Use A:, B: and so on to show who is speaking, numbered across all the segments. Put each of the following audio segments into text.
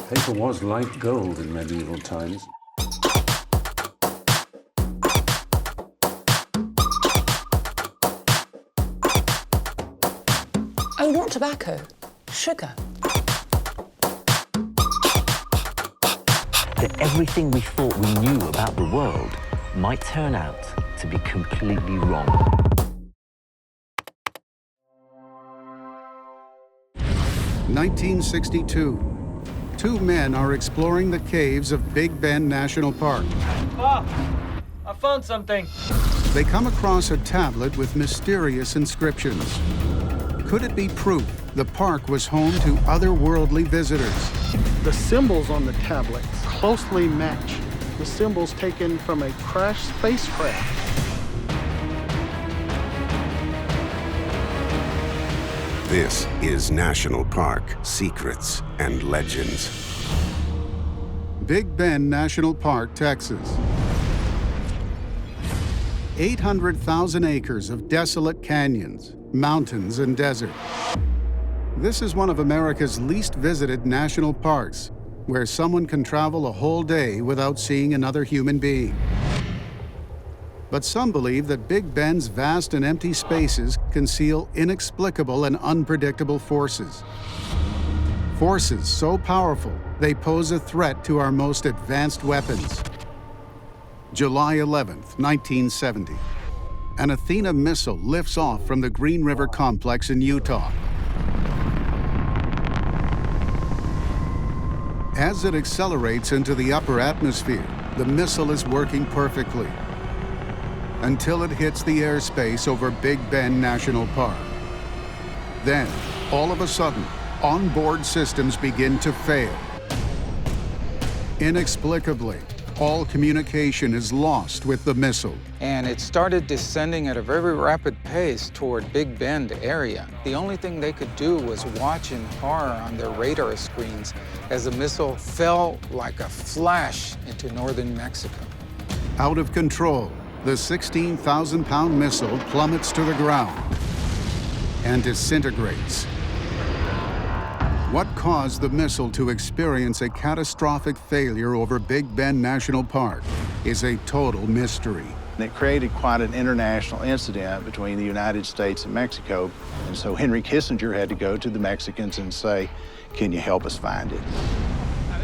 A: Paper was like gold in medieval times.
B: Oh, not tobacco, sugar.
C: That everything we thought we knew about the world might turn out to be completely wrong.
D: In 1962, two men are exploring the caves of Big Bend National Park.
E: Ah, I found something.
D: They come across a tablet with mysterious inscriptions. Could it be proof the park was home to otherworldly visitors?
F: The symbols on the tablet closely match the symbols taken from a crashed spacecraft.
G: This is National Park Secrets and Legends.
D: Big Bend National Park, Texas. 800,000 acres of desolate canyons, mountains, and desert. This is one of America's least visited national parks, where someone can travel a whole day without seeing another human being. But some believe that Big Bend's vast and empty spaces conceal inexplicable and unpredictable forces. Forces so powerful, they pose a threat to our most advanced weapons. July 11th, 1970. An Athena missile lifts off from the Green River complex in Utah. As it accelerates into the upper atmosphere, the missile is working perfectly until it hits the airspace over Big Bend National Park. Then, all of a sudden, onboard systems begin to fail. Inexplicably, all communication is lost with the missile.
H: And it started descending at a very rapid pace toward Big Bend area. The only thing they could do was watch in horror on their radar screens as the missile fell like a flash into northern Mexico.
D: Out of control, the 16,000-pound missile plummets to the ground and disintegrates. What caused the missile to experience a catastrophic failure over Big Bend National Park is a total mystery.
I: It created quite an international incident between the United States and Mexico. And so Henry Kissinger had to go to the Mexicans and say, can you help us find it?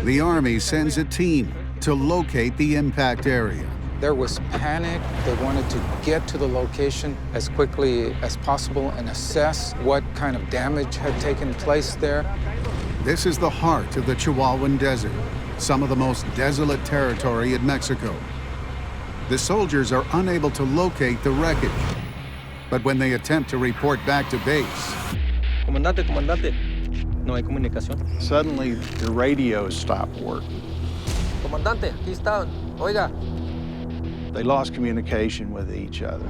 D: The Army sends a team to locate the impact area.
H: There was panic. They wanted to get to the location as quickly as possible and assess what kind of damage had taken place there.
D: This is the heart of the Chihuahuan Desert, some of the most desolate territory in Mexico. The soldiers are unable to locate the wreckage, but when they attempt to report back to base,
E: Comandante, comandante, no hay comunicación.
I: Suddenly, the radios stopped working.
E: Comandante, aquí está, oiga.
I: They lost communication with each other.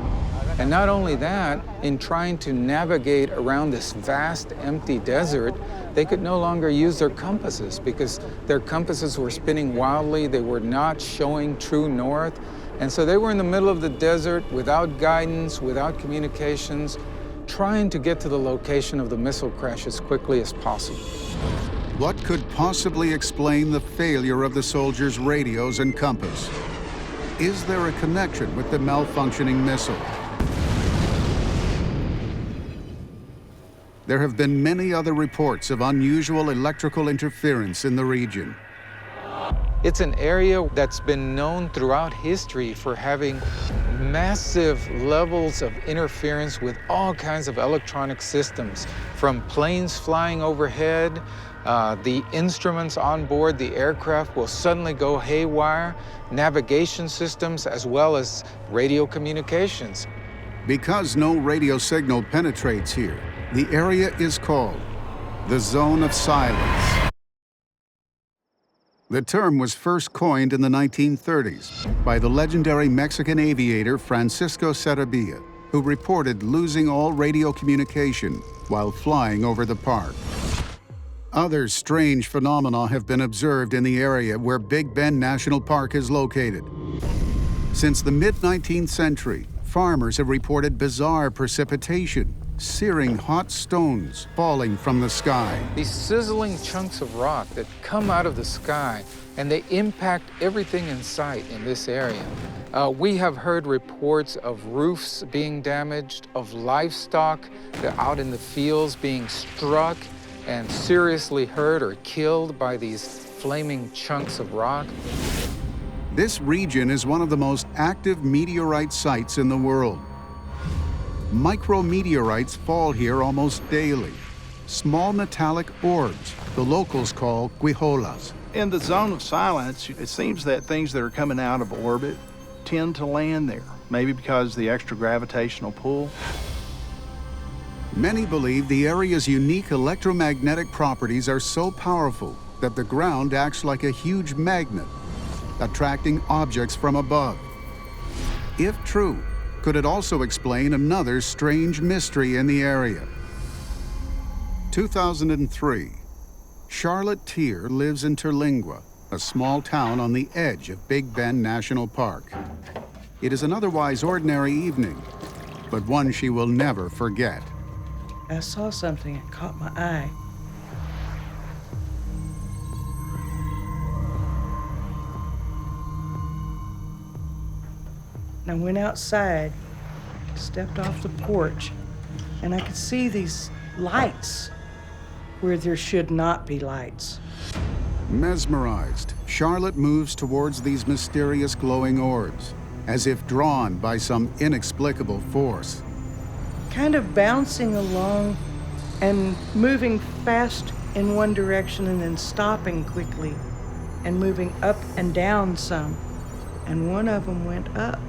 H: And not only that, in trying to navigate around this vast, empty desert, they could no longer use their compasses because their compasses were spinning wildly. They were not showing true north. And so they were in the middle of the desert without guidance, without communications, trying to get to the location of the missile crash as quickly as possible.
D: what could possibly explain the failure of the soldiers' radios and compass? Is there a connection with the malfunctioning missile? There have been many other reports of unusual electrical interference in the region.
H: It's an area that's been known throughout history for having massive levels of interference with all kinds of electronic systems, from planes flying overhead, the instruments on board the aircraft will suddenly go haywire, navigation systems, as well as radio communications.
D: Because no radio signal penetrates here, the area is called the Zone of Silence. The term was first coined in the 1930s by the legendary Mexican aviator Francisco Sarabia, who reported losing all radio communication while flying over the park. Other strange phenomena have been observed in the area where Big Bend National Park is located. Since the mid-19th century, farmers have reported bizarre precipitation, searing hot stones falling from the sky.
H: These sizzling chunks of rock that come out of the sky, and they impact everything in sight in this area. We have heard reports of roofs being damaged, of livestock that out in the fields being struck and seriously hurt or killed by these flaming chunks of rock.
D: This region is one of the most active meteorite sites in the world. Micrometeorites fall here almost daily. Small metallic orbs, the locals call guijolas.
I: In the zone of silence, it seems that things that are coming out of orbit tend to land there, maybe because of the extra gravitational pull.
D: Many believe the area's unique electromagnetic properties are so powerful that the ground acts like a huge magnet, attracting objects from above. If true, could it also explain another strange mystery in the area? 2003. Charlotte Tier lives in Terlingua, a small town on the edge of Big Bend National Park. It is an otherwise ordinary evening, but one she will never forget.
J: I saw something that caught my eye. And I went outside, stepped off the porch, and I could see these lights where there should not be lights.
D: Mesmerized, Charlotte moves towards these mysterious glowing orbs, as if drawn by some inexplicable force.
J: Kind of bouncing along and moving fast in one direction and then stopping quickly and moving up and down some. And one of them went up,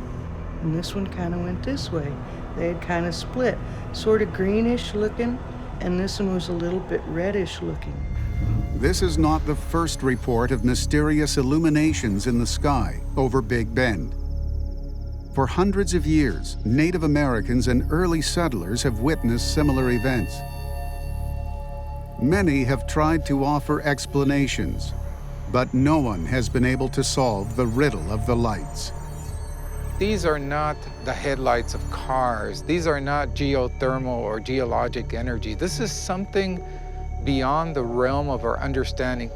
J: and this one kind of went this way. They had kind of split, sort of greenish looking, and this one was a little bit reddish looking.
D: This is not the first report of mysterious illuminations in the sky over Big Bend. For hundreds of years, Native Americans and early settlers have witnessed similar events. Many have tried to offer explanations, but no one has been able to solve the riddle of the lights.
H: These are not the headlights of cars. These are not geothermal or geologic energy. This is something beyond the realm of our understanding.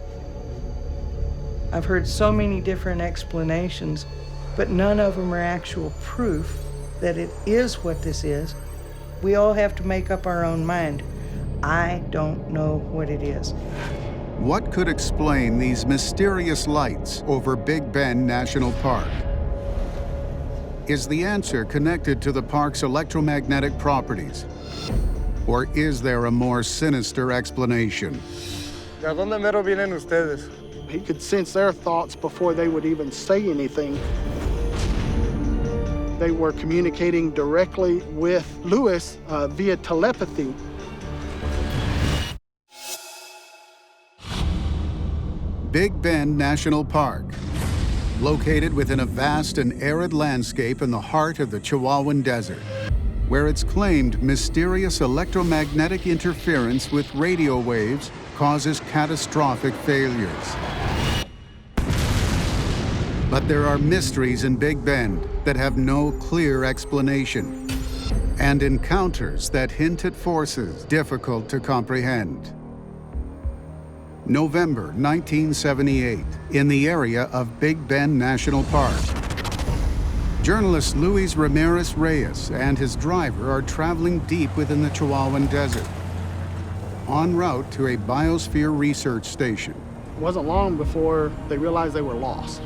J: I've heard so many different explanations, but none of them are actual proof that it is what this is. We all have to make up our own mind. I don't know what it is.
D: What could explain these mysterious lights over Big Bend National Park? Is the answer connected to the park's electromagnetic properties? Or is there a more sinister explanation?
F: ¿De dónde mero vienen ustedes? He could sense their thoughts before they would even say anything. They were communicating directly with Lewis via telepathy.
D: Big Bend National Park, located within a vast and arid landscape in the heart of the Chihuahuan Desert, where it's claimed mysterious electromagnetic interference with radio waves causes catastrophic failures. But there are mysteries in Big Bend that have no clear explanation, and encounters that hint at forces difficult to comprehend. November 1978, in the area of Big Bend National Park. Journalist Luis Ramirez Reyes and his driver are traveling deep within the Chihuahuan Desert, en route to a biosphere research station.
F: It wasn't long before they realized they were lost.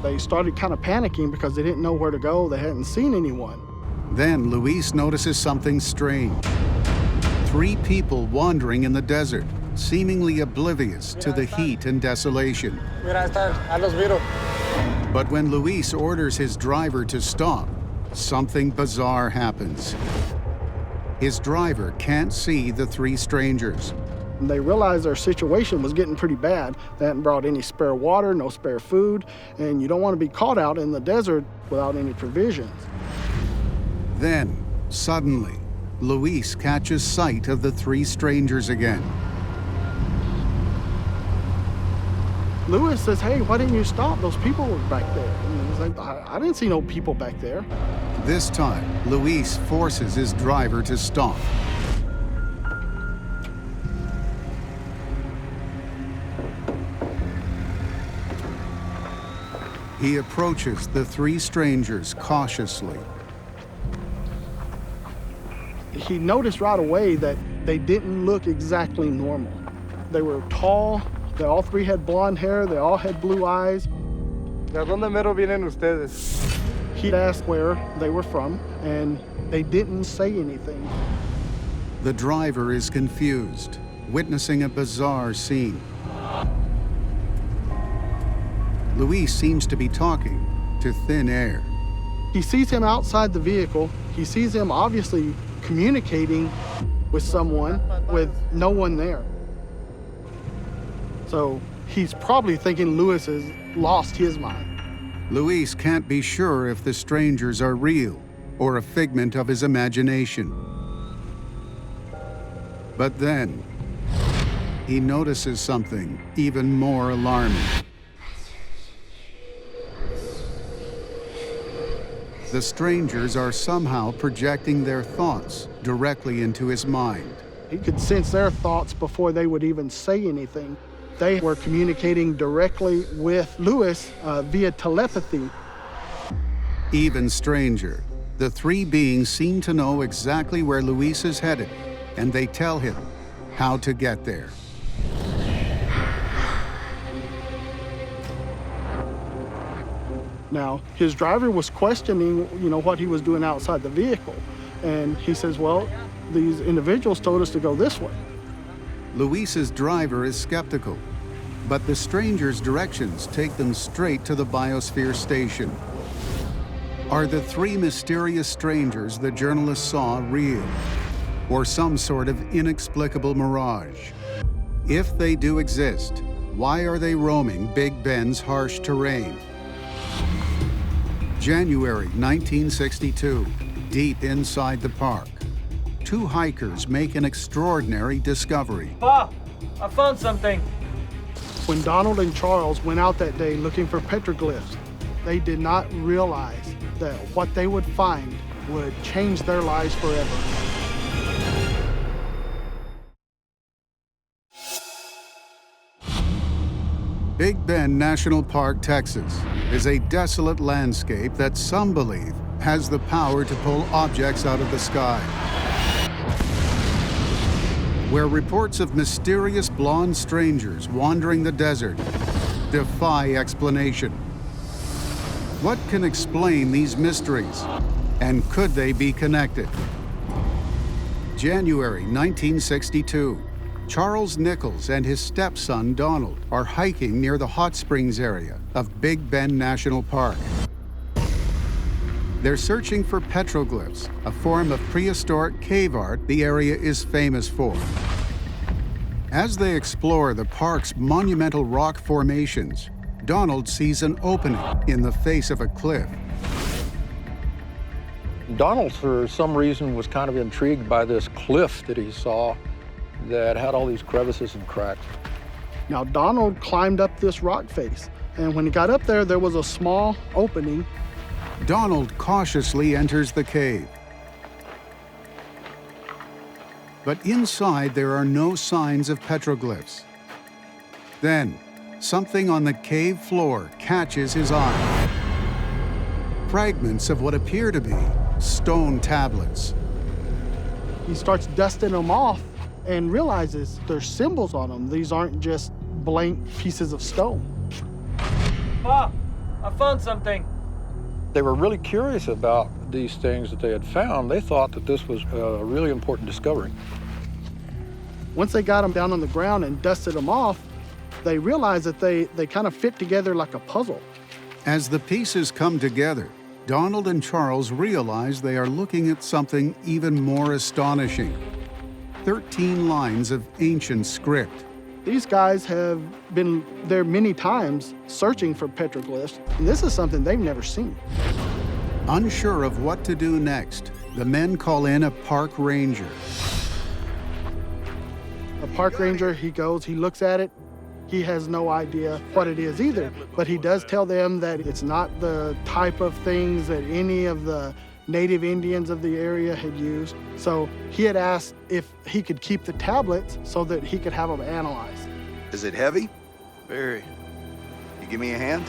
F: They started kind of panicking because they didn't know where to go. They hadn't seen anyone.
D: Then Luis notices something strange. 3 people wandering in the desert, seemingly oblivious to the heat and desolation. But when Luis orders his driver to stop, something bizarre happens. His driver can't see the 3 strangers.
F: They realized their situation was getting pretty bad. They hadn't brought any spare water, no spare food, and you don't want to be caught out in the desert without any provisions.
D: Then, suddenly, Luis catches sight of the 3 strangers again.
F: Lewis says, hey, why didn't you stop? Those people were back there. And he's like, I didn't see no people back there.
D: This time, Luis forces his driver to stop. He approaches the three strangers cautiously.
F: He noticed right away that they didn't look exactly normal. They were tall, they all three had blonde hair, they all had blue eyes.
K: ¿De dónde mero vienen ustedes?
F: He asked where they were from, and they didn't say anything.
D: The driver is confused, witnessing a bizarre scene. Luis seems to be talking to thin air.
F: He sees him outside the vehicle. He sees him obviously communicating with someone with no one there. So he's probably thinking Luis has lost his mind.
D: Luis can't be sure if the strangers are real or a figment of his imagination. But then, he notices something even more alarming. The strangers are somehow projecting their thoughts directly into his mind.
F: He could sense their thoughts before they would even say anything. They were communicating directly with Luis via telepathy.
D: Even stranger, the three beings seem to know exactly where Luis is headed, and they tell him how to get there.
F: Now, his driver was questioning, what he was doing outside the vehicle. And he says, well, these individuals told us to go this way.
D: Luis's driver is skeptical, but the strangers' directions take them straight to the biosphere station. Are the three mysterious strangers the journalist saw real, or some sort of inexplicable mirage? If they do exist, why are they roaming Big Ben's harsh terrain? January 1962, deep inside the park, two hikers make an extraordinary discovery.
K: Pa, I found something.
F: When Donald and Charles went out that day looking for petroglyphs, they did not realize that what they would find would change their lives forever.
D: Big Bend National Park, Texas, is a desolate landscape that some believe has the power to pull objects out of the sky. Where reports of mysterious blonde strangers wandering the desert defy explanation. What can explain these mysteries, and could they be connected? January 1962. Charles Nichols and his stepson, Donald, are hiking near the hot springs area of Big Bend National Park. They're searching for petroglyphs, a form of prehistoric cave art the area is famous for. As they explore the park's monumental rock formations, Donald sees an opening in the face of a cliff.
L: Donald, for some reason, was kind of intrigued by this cliff that he saw that had all these crevices and cracks.
F: Now, Donald climbed up this rock face, and when he got up there, there was a small opening.
D: Donald cautiously enters the cave. But inside, there are no signs of petroglyphs. Then, something on the cave floor catches his eye. Fragments of what appear to be stone tablets.
F: He starts dusting them off and realizes there's symbols on them. These aren't just blank pieces of stone.
K: Pa, I found something.
L: They were really curious about these things that they had found. They thought that this was a really important discovery.
F: Once they got them down on the ground and dusted them off, they realized that they kind of fit together like a puzzle.
D: As the pieces come together, Donald and Charles realize they are looking at something even more astonishing. 13 lines of ancient script.
F: These guys have been there many times searching for petroglyphs, and this is something they've never seen.
D: Unsure of what to do next, the men call in a park ranger.
F: A park ranger, he goes, he looks at it. He has no idea what it is either, but he does tell them that it's not the type of things that any of the native Indians of the area had used. So he had asked if he could keep the tablets so that he could have them analyzed.
M: Is it heavy?
H: Very.
M: You give me a hand?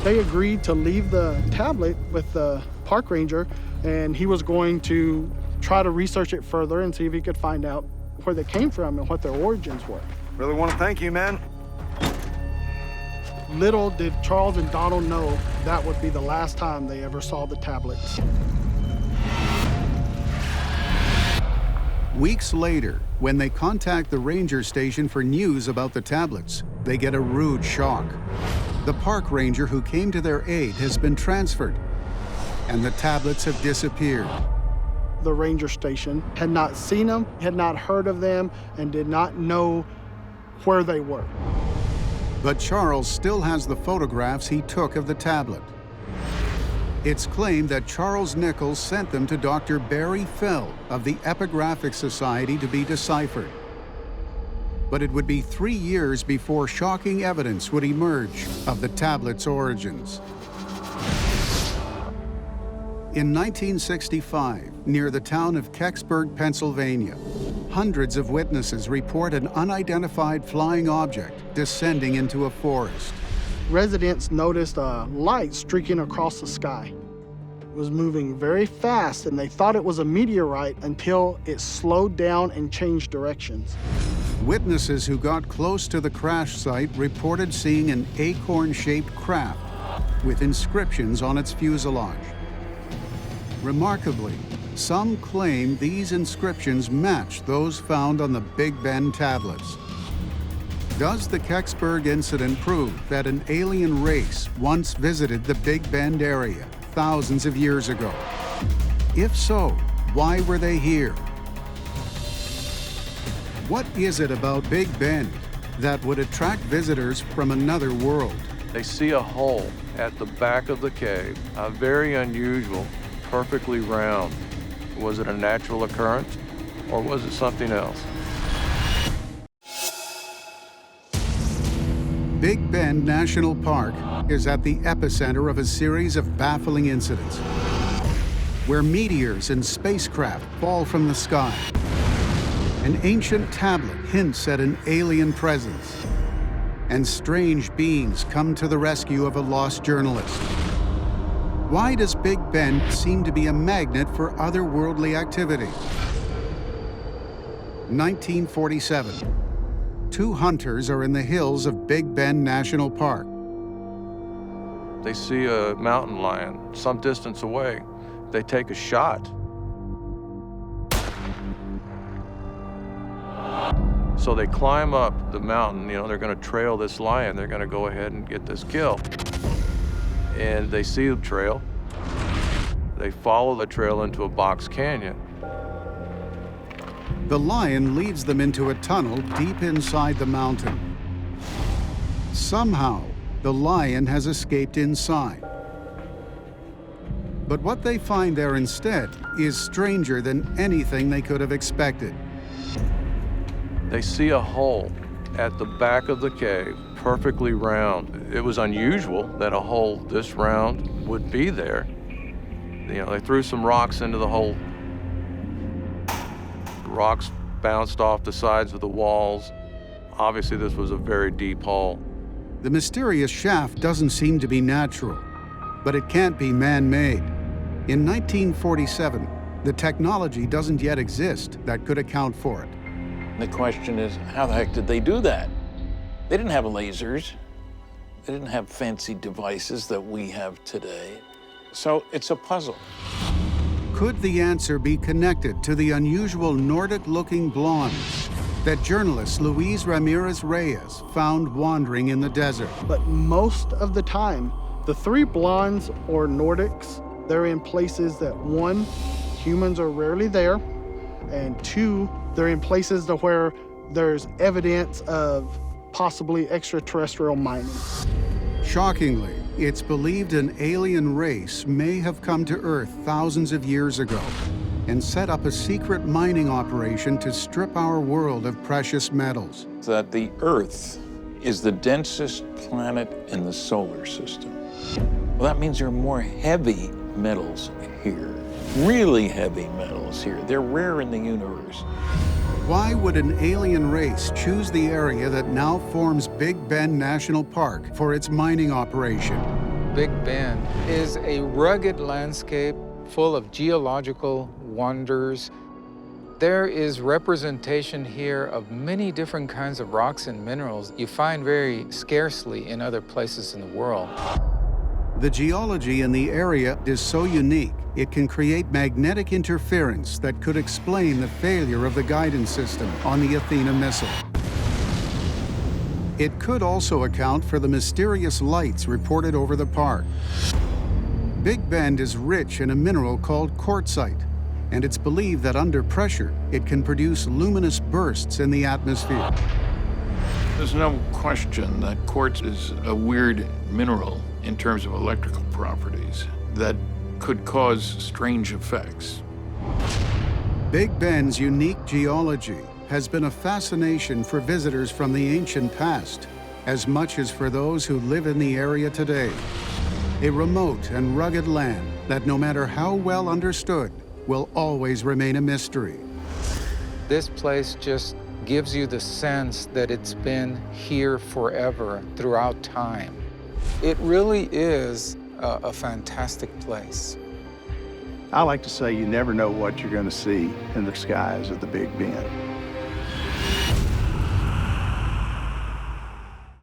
F: They agreed to leave the tablet with the park ranger, and he was going to try to research it further and see if he could find out where they came from and what their origins were.
M: Really want to thank you, man.
F: Little did Charles and Donald know that would be the last time they ever saw the tablets.
D: Weeks later, when they contact the ranger station for news about the tablets, they get a rude shock. The park ranger who came to their aid has been transferred, and the tablets have disappeared.
F: The ranger station had not seen them, had not heard of them, and did not know where they were.
D: But Charles still has the photographs he took of the tablet. It's claimed that Charles Nichols sent them to Dr. Barry Fell of the Epigraphic Society to be deciphered. But it would be 3 years before shocking evidence would emerge of the tablet's origins. In 1965, near the town of Kecksburg, Pennsylvania, hundreds of witnesses report an unidentified flying object descending into a forest.
F: Residents noticed a light streaking across the sky. It was moving very fast, and they thought it was a meteorite until it slowed down and changed directions.
D: Witnesses who got close to the crash site reported seeing an acorn-shaped craft with inscriptions on its fuselage. Remarkably, some claim these inscriptions match those found on the Big Bend tablets. Does the Kecksburg incident prove that an alien race once visited the Big Bend area thousands of years ago? If so, why were they here? What is it about Big Bend that would attract visitors from another world?
L: They see a hole at the back of the cave, very unusual, perfectly round. Was it a natural occurrence, or was it something else?
D: Big Bend National Park is at the epicenter of a series of baffling incidents, where meteors and spacecraft fall from the sky. An ancient tablet hints at an alien presence, and strange beings come to the rescue of a lost journalist. Why does Big Bend seem to be a magnet for otherworldly activity? 1947. Two hunters are in the hills of Big Bend National Park.
L: They see a mountain lion some distance away. They take a shot. So they climb up the mountain, they're gonna trail this lion. They're gonna go ahead and get this kill. And they see the trail. They follow the trail into a box canyon.
D: The lion leads them into a tunnel deep inside the mountain. Somehow, the lion has escaped inside. But what they find there instead is stranger than anything they could have expected.
L: They see a hole at the back of the cave, perfectly round. It was unusual that a hole this round would be there. They threw some rocks into the hole. Rocks bounced off the sides of the walls. Obviously, this was a very deep hole.
D: The mysterious shaft doesn't seem to be natural, but it can't be man-made. In 1947, the technology doesn't yet exist that could account for it.
N: The question is, how the heck did they do that? They didn't have lasers. They didn't have fancy devices that we have today. So it's a puzzle.
D: Could the answer be connected to the unusual Nordic-looking blondes that journalist Luis Ramirez Reyes found wandering in the desert?
F: But most of the time, the three blondes or Nordics, they're in places that, one, humans are rarely there, and two, they're in places to where there's evidence of possibly extraterrestrial mining.
D: Shockingly, it's believed an alien race may have come to Earth thousands of years ago and set up a secret mining operation to strip our world of precious metals.
N: That the Earth is the densest planet in the solar system. Well, that means there are more heavy metals here, really heavy metals here. They're rare in the universe.
D: Why would an alien race choose the area that now forms Big Bend National Park for its mining operation?
H: Big Bend is a rugged landscape full of geological wonders. There is representation here of many different kinds of rocks and minerals you find very scarcely in other places in the world.
D: The geology in the area is so unique, it can create magnetic interference that could explain the failure of the guidance system on the Athena missile. It could also account for the mysterious lights reported over the park. Big Bend is rich in a mineral called quartzite, and it's believed that under pressure, it can produce luminous bursts in the atmosphere.
N: There's no question that quartz is a weird mineral in terms of electrical properties that could cause strange effects.
D: Big Bend's unique geology has been a fascination for visitors from the ancient past, as much as for those who live in the area today. A remote and rugged land that, no matter how well understood, will always remain a mystery.
H: This place just gives you the sense that it's been here forever, throughout time. It really is a fantastic place.
I: I like to say you never know what you're going to see in the skies of the Big Bend.